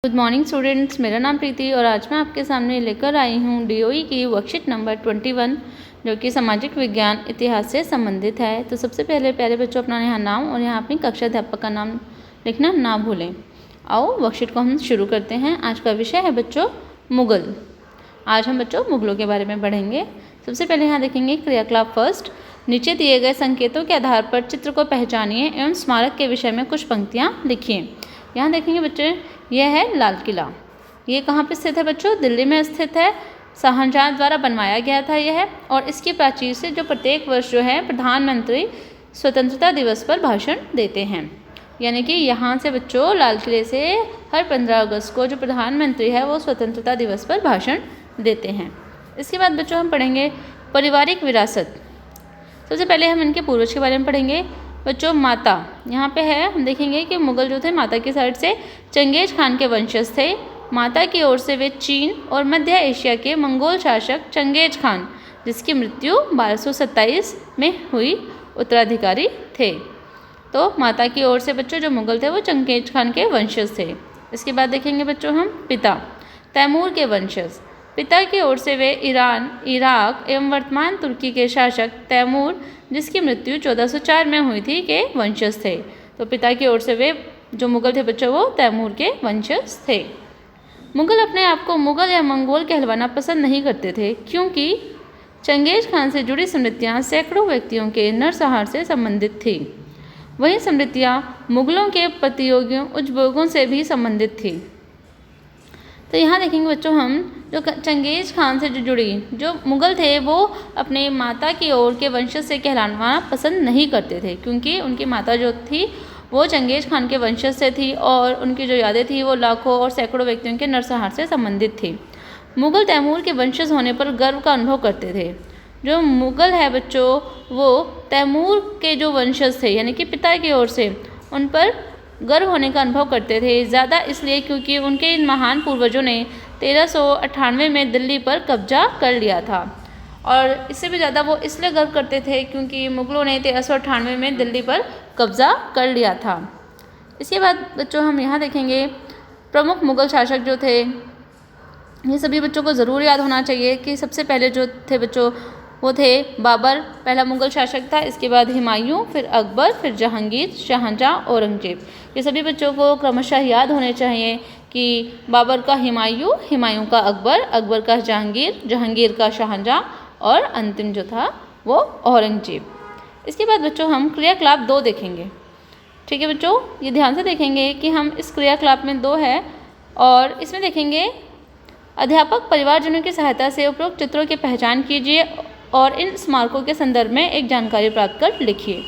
Good morning students, मेरा नाम प्रीति और आज मैं आपके सामने लेकर आई हूँ डीओई की वर्कशीट नंबर 21 जो कि सामाजिक विज्ञान इतिहास से संबंधित है। तो सबसे पहले प्यारे बच्चों अपना यहाँ नाम और यहाँ अपनी कक्षा अध्यापक का नाम लिखना ना भूलें। आओ वर्कशीट को हम शुरू करते हैं। आज का विषय है बच्चों मुगल। आज हम बच्चों मुगलों के बारे में पढ़ेंगे। सबसे पहले यहाँ देखेंगे क्रियाकलाप फर्स्ट। नीचे दिए गए संकेतों के आधार पर चित्र को पहचानिए एवं स्मारक के विषय में कुछ पंक्तियाँ लिखिए। यहाँ देखेंगे बच्चे, यह है लाल किला। ये कहाँ पे स्थित है बच्चों? दिल्ली में स्थित है। शाहजहां द्वारा बनवाया गया था यह, और इसकी प्राचीर से जो प्रत्येक वर्ष जो है प्रधानमंत्री स्वतंत्रता दिवस पर भाषण देते हैं। यानी कि यहाँ से बच्चों लाल किले से हर 15 अगस्त को जो प्रधानमंत्री है वो स्वतंत्रता दिवस पर भाषण देते हैं। इसके बाद बच्चों हम पढ़ेंगे पारिवारिक विरासत। सबसे पहले हम इनके पूर्वज के बारे में पढ़ेंगे। बच्चों माता यहाँ पे है, हम देखेंगे कि मुगल जो थे माता की साइड से चंगेज खान के वंशज थे। माता की ओर से वे चीन और मध्य एशिया के मंगोल शासक चंगेज खान, जिसकी मृत्यु 1227 में हुई, उत्तराधिकारी थे। तो माता की ओर से बच्चों जो मुगल थे वो चंगेज खान के वंशज थे। इसके बाद देखेंगे बच्चों हम पिता तैमूर के वंशज। पिता की ओर से वे ईरान, इराक एवं वर्तमान तुर्की के शासक तैमूर, जिसकी मृत्यु 1404 में हुई थी, के वंशज थे। तो पिता की ओर से वे जो मुगल थे बच्चों वो तैमूर के वंशज थे। मुगल अपने आप को मुगल या मंगोल कहलवाना पसंद नहीं करते थे, क्योंकि चंगेज खान से जुड़ी स्मृतियाँ सैकड़ों व्यक्तियों के नरसंहार से संबंधित थी। वही स्मृतियाँ मुगलों के प्रतियोगियों उज्जैगों से भी संबंधित थी। तो यहाँ देखेंगे बच्चों हम जो चंगेज खान से जो जुड़ी जो मुगल थे वो अपने माता की ओर के वंशज से कहलाना पसंद नहीं करते थे, क्योंकि उनकी माता जो थी वो चंगेज खान के वंशज से थी और उनकी जो यादें थी वो लाखों और सैकड़ों व्यक्तियों के नरसंहार से संबंधित थी। मुगल तैमूर के वंशज होने पर गर्व का अनुभव करते थे। जो मुगल है बच्चों वो तैमूर के जो वंशज थे यानी कि पिता की ओर से, उन पर गर्व होने का अनुभव करते थे। ज़्यादा इसलिए क्योंकि उनके इन महान पूर्वजों ने 1398 में दिल्ली पर कब्जा कर लिया था, और इससे भी ज़्यादा वो इसलिए गर्व करते थे क्योंकि मुगलों ने 1398 में दिल्ली पर कब्जा कर लिया था। इसके बाद बच्चों हम यहाँ देखेंगे प्रमुख मुगल शासक जो थे, ये सभी बच्चों को ज़रूर याद होना चाहिए कि सबसे पहले जो थे बच्चों वो थे बाबर, पहला मुगल शासक था। इसके बाद हुमायूं, फिर अकबर, फिर जहांगीर, शाहजहां, औरंगजेब। ये सभी बच्चों को क्रमशः याद होने चाहिए कि बाबर का हुमायूं, हुमायूं का अकबर, अकबर का जहांगीर, जहांगीर का शाहजहां और अंतिम जो था वो औरंगजेब। इसके बाद बच्चों हम क्रियाकलाप 2 देखेंगे। ठीक है बच्चों, ये ध्यान से देखेंगे कि हम इस क्रियाकलाप में 2 है, और इसमें देखेंगे अध्यापक परिवारजनों की सहायता से उपरोक्त चित्रों की पहचान कीजिए और इन स्मारकों के संदर्भ में एक जानकारी प्राप्त कर लिखिए।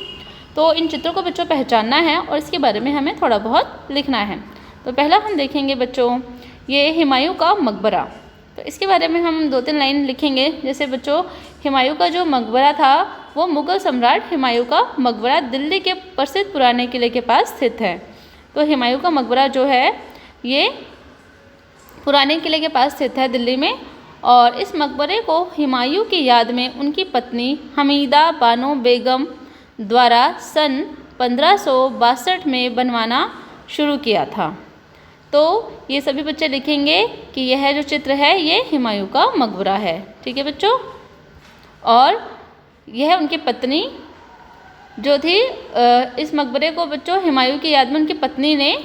तो इन चित्रों को बच्चों पहचानना है और इसके बारे में हमें थोड़ा बहुत लिखना है। तो पहला हम देखेंगे बच्चों ये हुमायूं का मकबरा। तो इसके बारे में हम 2-3 लाइन लिखेंगे। जैसे बच्चों हुमायूं का जो मकबरा था वो मुगल सम्राट हुमायूं का मकबरा दिल्ली के प्रसिद्ध पुराने किले के पास स्थित है। तो हुमायूं का मकबरा जो है ये पुराने किले के पास स्थित है दिल्ली में, और इस मकबरे को हुमायूं की याद में उनकी पत्नी हमीदा बानो बेगम द्वारा सन 1562 में बनवाना शुरू किया था। तो ये सभी बच्चे लिखेंगे कि यह जो चित्र है ये हुमायूं का मकबरा है। ठीक है बच्चों, और यह उनकी पत्नी जो थी, इस मकबरे को बच्चों हुमायूं की याद में उनकी पत्नी ने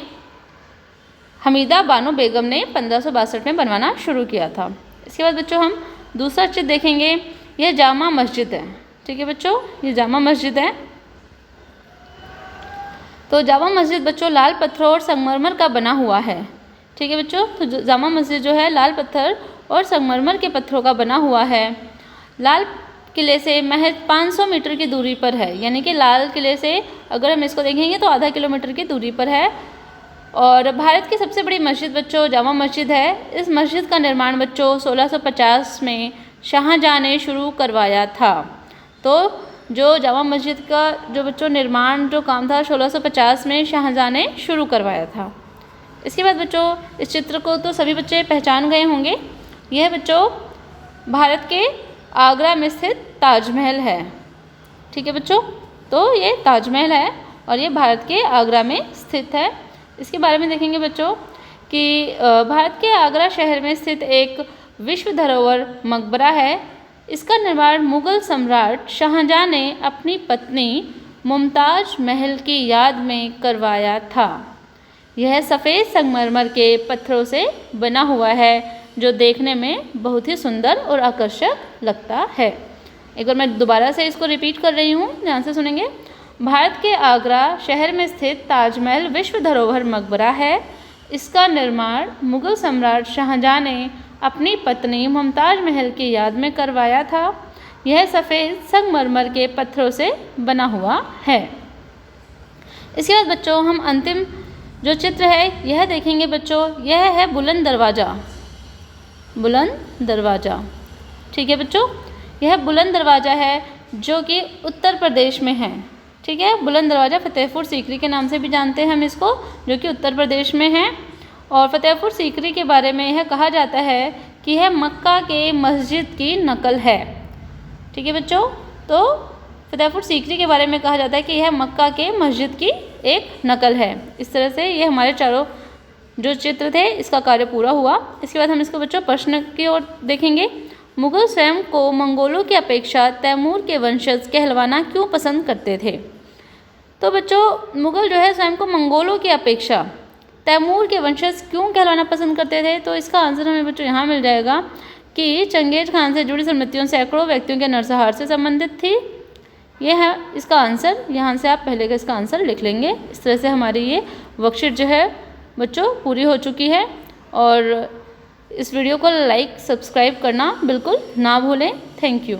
हमीदा बानो बेगम ने 1562 में बनवाना शुरू किया था। इसके बाद बच्चों हम दूसरा चित्र देखेंगे। यह जामा मस्जिद है। ठीक है बच्चों, ये जामा मस्जिद है। तो जामा मस्जिद बच्चों लाल पत्थरों और संगमरमर का बना हुआ है। ठीक है बच्चों, तो जामा मस्जिद जो है लाल पत्थर और संगमरमर के पत्थरों का बना हुआ है। लाल किले से महज 500 मीटर की दूरी पर है। यानी कि लाल किले से अगर हम इसको देखेंगे तो आधा किलोमीटर की दूरी पर है, और भारत की सबसे बड़ी मस्जिद बच्चों जामा मस्जिद है। इस मस्जिद का निर्माण बच्चों 1650 में शाहजहां ने शुरू करवाया था। तो जो जामा मस्जिद का जो बच्चों निर्माण जो काम था 1650 में शाहजहां ने शुरू करवाया था। इसके बाद बच्चों इस चित्र को तो सभी बच्चे पहचान गए होंगे। यह बच्चों भारत के आगरा में स्थित ताजमहल है। ठीक है बच्चों, तो ये ताजमहल है और ये भारत के आगरा में स्थित है। इसके बारे में देखेंगे बच्चों कि भारत के आगरा शहर में स्थित एक विश्व धरोहर मकबरा है। इसका निर्माण मुगल सम्राट शाहजहां ने अपनी पत्नी मुमताज महल की याद में करवाया था। यह सफ़ेद संगमरमर के पत्थरों से बना हुआ है जो देखने में बहुत ही सुंदर और आकर्षक लगता है। एक बार मैं दोबारा से इसको रिपीट कर रही हूँ, ध्यान से सुनेंगे। भारत के आगरा शहर में स्थित ताजमहल विश्व धरोहर मकबरा है। इसका निर्माण मुगल सम्राट शाहजहां ने अपनी पत्नी मुमताज महल की याद में करवाया था। यह सफ़ेद संगमरमर के पत्थरों से बना हुआ है। इसके बाद बच्चों हम अंतिम जो चित्र है यह देखेंगे बच्चों। यह है बुलंद दरवाज़ा। बुलंद दरवाज़ा, ठीक है बच्चों, यह बुलंद दरवाज़ा है जो कि उत्तर प्रदेश में है। ठीक है, बुलंद दरवाज़ा फतेहपुर सीकरी के नाम से भी जानते हैं हम इसको, जो कि उत्तर प्रदेश में है। और फतेहपुर सीकरी के बारे में यह कहा जाता है कि यह मक्का के मस्जिद की नकल है। ठीक है बच्चों, तो फतेहपुर सीकरी के बारे में कहा जाता है कि यह मक्का के मस्जिद की एक नकल है। इस तरह से ये हमारे चारों जो चित्र थे इसका कार्य पूरा हुआ। इसके बाद हम इसको बच्चों प्रश्न की ओर देखेंगे। मुगल स्वयं को मंगोलों की अपेक्षा तैमूर के वंशज कहलवाना क्यों पसंद करते थे? तो बच्चों मुगल जो है स्वयं को मंगोलों की अपेक्षा तैमूर के वंशज क्यों कहलाना पसंद करते थे? तो इसका आंसर हमें बच्चों यहाँ मिल जाएगा कि चंगेज खान से जुड़ी स्मृतियों सैकड़ों व्यक्तियों के नरसंहार से संबंधित थी। यह है इसका आंसर। यहाँ से आप पहले का इसका आंसर लिख लेंगे। इस तरह से हमारी ये वर्कशीट जो है बच्चों पूरी हो चुकी है। और इस वीडियो को लाइक सब्सक्राइब करना बिल्कुल ना भूलें। Thank you.